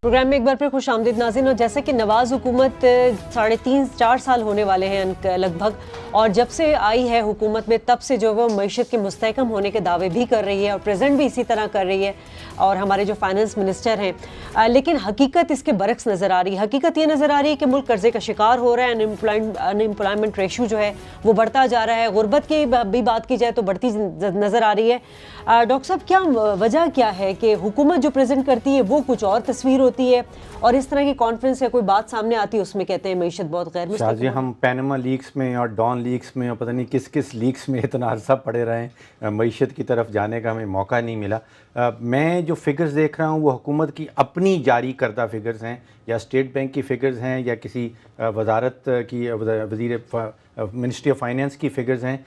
Programme میں ایک بار پھر خوش آمدید ناظرین. اور جیسا کہ نواز حکومت 3.5-4 سال ہونے والے ہیں لگ بھگ, اور جب سے آئی ہے حکومت میں تب سے جو وہ معیشت کے مستحکم ہونے کے دعوے بھی کر رہی ہے اور پریزنٹ بھی اسی طرح کر رہی ہے, اور ہمارے جو فائنانس منسٹر ہیں, لیکن حقیقت اس کے برعکس نظر آ رہی ہے. حقیقت یہ نظر آ رہی ہے کہ ملک قرضے کا شکار ہو رہا ہے, ان امپلائمنٹ ریشو جو ہے وہ بڑھتا جا رہا ہے, غربت کی بھی بات کی جائے تو بڑھتی نظر آ رہی ہے. ڈاکٹر صاحب, کیا وجہ کیا ہے کہ حکومت جو پریزنٹ کرتی ہے وہ کچھ اور تصویر ہوتی ہے, اور اس طرح کی کانفرنس یا کوئی بات سامنے آتی ہے اس میں کہتے ہیں معیشت بہت غیر مستحکم ہے؟ ہم پینما لیکس میں اور ڈان لیکس میں اور پتہ نہیں کس کس لیکس میں اتنا عرصہ پڑے رہے ہیں, معیشت کی طرف جانے کا ہمیں موقع نہیں ملا. میں جو فگرز دیکھ رہا ہوں وہ حکومت کی اپنی جاری کردہ فگرز ہیں, یا اسٹیٹ بینک کی فگرز ہیں, یا کسی وزارت کی منسٹری آف فائنانس کی فگرز ہیں.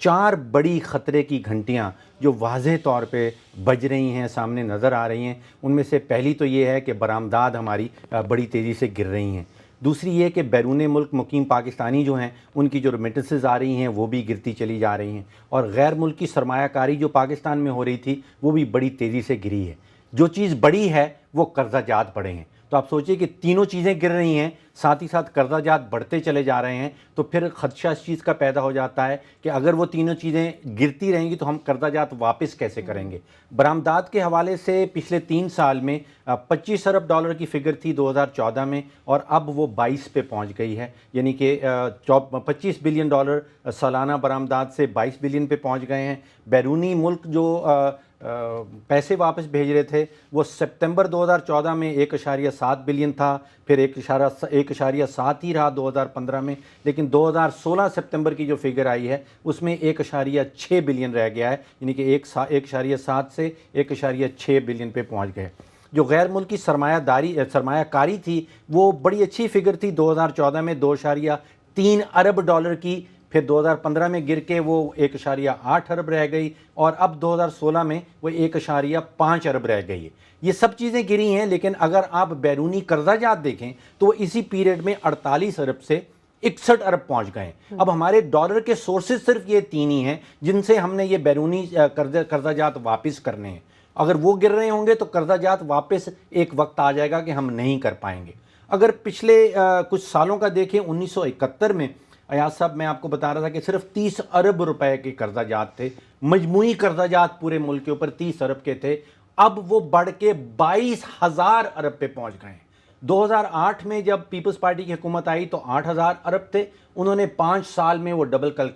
4 بڑی خطرے کی گھنٹیاں جو واضح طور پہ بج رہی ہیں, سامنے نظر آ رہی ہیں. ان میں سے پہلی تو یہ ہے کہ برآمدات ہماری بڑی تیزی سے گر رہی ہیں. دوسری یہ کہ بیرون ملک مقیم پاکستانی جو ہیں ان کی جو ریمیٹنسز آ رہی ہیں وہ بھی گرتی چلی جا رہی ہیں, اور غیر ملکی سرمایہ کاری جو پاکستان میں ہو رہی تھی وہ بھی بڑی تیزی سے گری ہے. جو چیز بڑی ہے وہ قرضہ جات بڑھے ہیں. تو آپ سوچئے کہ تینوں چیزیں گر رہی ہیں, ساتھ ہی ساتھ قرضہ جات بڑھتے چلے جا رہے ہیں, تو پھر خدشہ اس چیز کا پیدا ہو جاتا ہے کہ اگر وہ تینوں چیزیں گرتی رہیں گی تو ہم قرضہ جات واپس کیسے کریں گے. برآمدات کے حوالے سے پچھلے 3 سال میں $25 ارب کی فگر تھی 2014 میں, اور اب وہ 22 پہ پہنچ گئی ہے. یعنی کہ $25 بلین سالانہ برآمدات سے 22 بلین پہ پہنچ گئے ہیں. بیرونی ملک جو پیسے واپس بھیج رہے تھے وہ سپتمبر 2014 میں 1.7 بلین تھا, پھر 1.7 ہی رہا 2015 میں, لیکن 2016 سپتمبر کی جو فگر آئی ہے اس میں 1.6 بلین رہ گیا ہے, یعنی کہ 1.7 سے 1.6 بلین پہ پہنچ گئے. جو غیر ملکی سرمایہ کاری تھی وہ بڑی اچھی فگر تھی 2014 میں $2.3 ارب کی, پھر 2015 میں گر کے وہ 1.8 ارب رہ گئی, اور اب 2016 میں وہ 1.5 ارب رہ گئی ہے. یہ سب چیزیں گری ہیں, لیکن اگر آپ بیرونی قرضہ جات دیکھیں تو وہ اسی پیریڈ میں 48 ارب سے 61 ارب پہنچ گئے ہیں. اب ہمارے ڈالر کے سورسز صرف یہ 3 ہی ہیں جن سے ہم نے یہ بیرونی قرضہ جات واپس کرنے ہیں. اگر وہ گر رہے ہوں گے تو قرضہ جات واپس ایک وقت آ جائے گا کہ ہم نہیں کر پائیں گے. اگر پچھلے کچھ سالوں کا دیکھیں, 1971 میں ایاز صاحب میں آپ کو بتا رہا تھا کہ صرف 30 ارب روپے کے قرضہ جات تھے, مجموعی قرضہ جات پورے ملک کے اوپر 30 ارب کے تھے. اب وہ بڑھ کے 22,000 ارب پہ پہنچ گئے ہیں. 2008 میں جب پیپلز پارٹی کی حکومت آئی تو 8,000 ارب تھے, انہوں نے 5 سال میں وہ ڈبل کر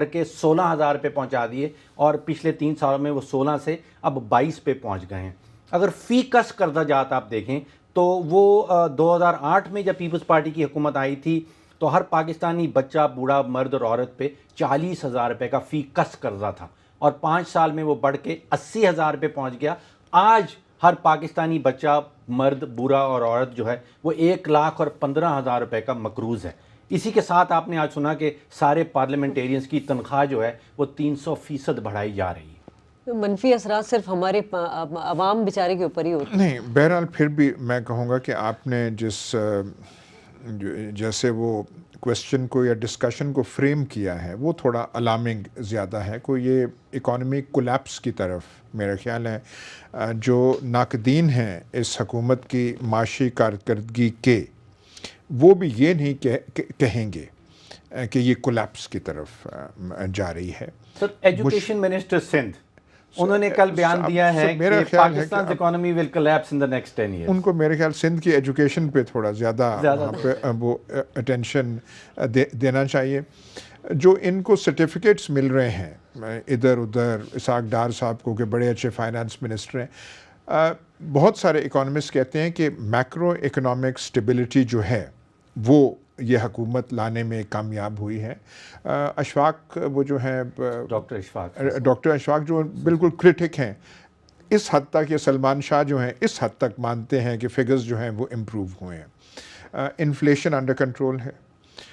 کے 16,000 پہ پہنچا دیے, اور پچھلے 3 سالوں میں وہ 16 سے اب 22 پہ پہنچ گئے ہیں. اگر فی کس قرضہ جات آپ دیکھیں تو وہ 2008 میں جب پیپلز پارٹی کی حکومت آئی تھی تو ہر پاکستانی بچہ, بوڑھا, مرد اور عورت پہ 40,000 روپے کا فی کس قرضہ تھا, اور 5 سال میں وہ بڑھ کے 80,000 پہ پہنچ گیا. آج ہر پاکستانی بچہ, مرد, بوڑھا اور عورت جو ہے وہ 1,15,000 روپے کا مقروض ہے. اسی کے ساتھ آپ نے آج سنا کہ سارے پارلیمنٹیرینز کی تنخواہ جو ہے وہ 300% بڑھائی جا رہی ہے. منفی اثرات صرف ہمارے عوام بیچارے کے اوپر ہی ہوتے ہیں. نہیں, بہرحال پھر بھی میں کہوں گا کہ آپ نے جیسے وہ کویسچن کو یا ڈسکشن کو فریم کیا ہے وہ تھوڑا الارمنگ زیادہ ہے. کوئی یہ اکانومی کولیپس کی طرف میرا خیال ہے جو ناقدین ہیں اس حکومت کی معاشی کارکردگی کے, وہ بھی یہ نہیں کہیں گے کہ یہ کولیپس کی طرف جا رہی ہے. سر, ایجوکیشن منسٹر سندھ انہوں نے کل بیان دیا ہے کہ Pakistan economy will collapse in the next 10 years. ان کو میرے خیال سندھ کی ایجوکیشن پہ تھوڑا زیادہ وہاں پہ وہ اٹینشن دینا چاہیے. جو ان کو سرٹیفکیٹس مل رہے ہیں ادھر ادھر, اسحاق ڈار صاحب کو کہ بڑے اچھے فائنانس منسٹر ہیں, بہت سارے اکانومسٹ کہتے ہیں کہ میکرو اکنامک سٹیبلٹی جو ہے وہ یہ حکومت لانے میں کامیاب ہوئی ہے. اشفاق وہ جو ہیں ڈاکٹر اشفاق جو بالکل کرٹک ہیں اس حد تک, یہ سلمان شاہ جو ہیں اس حد تک مانتے ہیں کہ فگرز جو ہیں وہ امپروو ہوئے ہیں. انفلیشن انڈر کنٹرول ہے.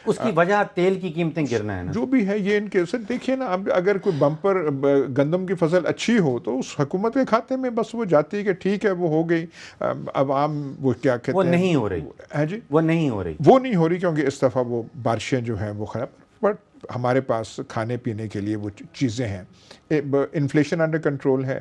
اس کی وجہ تیل کی قیمتیں گرنا ہے نا, جو بھی ہے یہ ان کے. سر دیکھیے نا, اب اگر کوئی بمپر گندم کی فصل اچھی ہو تو اس حکومت کے کھاتے میں بس وہ جاتی ہے کہ ٹھیک ہے وہ ہو گئی. عوام وہ کیا کہتے ہیں, وہ نہیں ہو رہی ہے جی, وہ نہیں ہو رہی کیونکہ اس دفعہ وہ بارشیں جو ہیں وہ خراب, بٹ ہمارے پاس کھانے پینے کے لیے وہ چیزیں ہیں. انفلیشن انڈر کنٹرول ہے.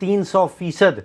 300%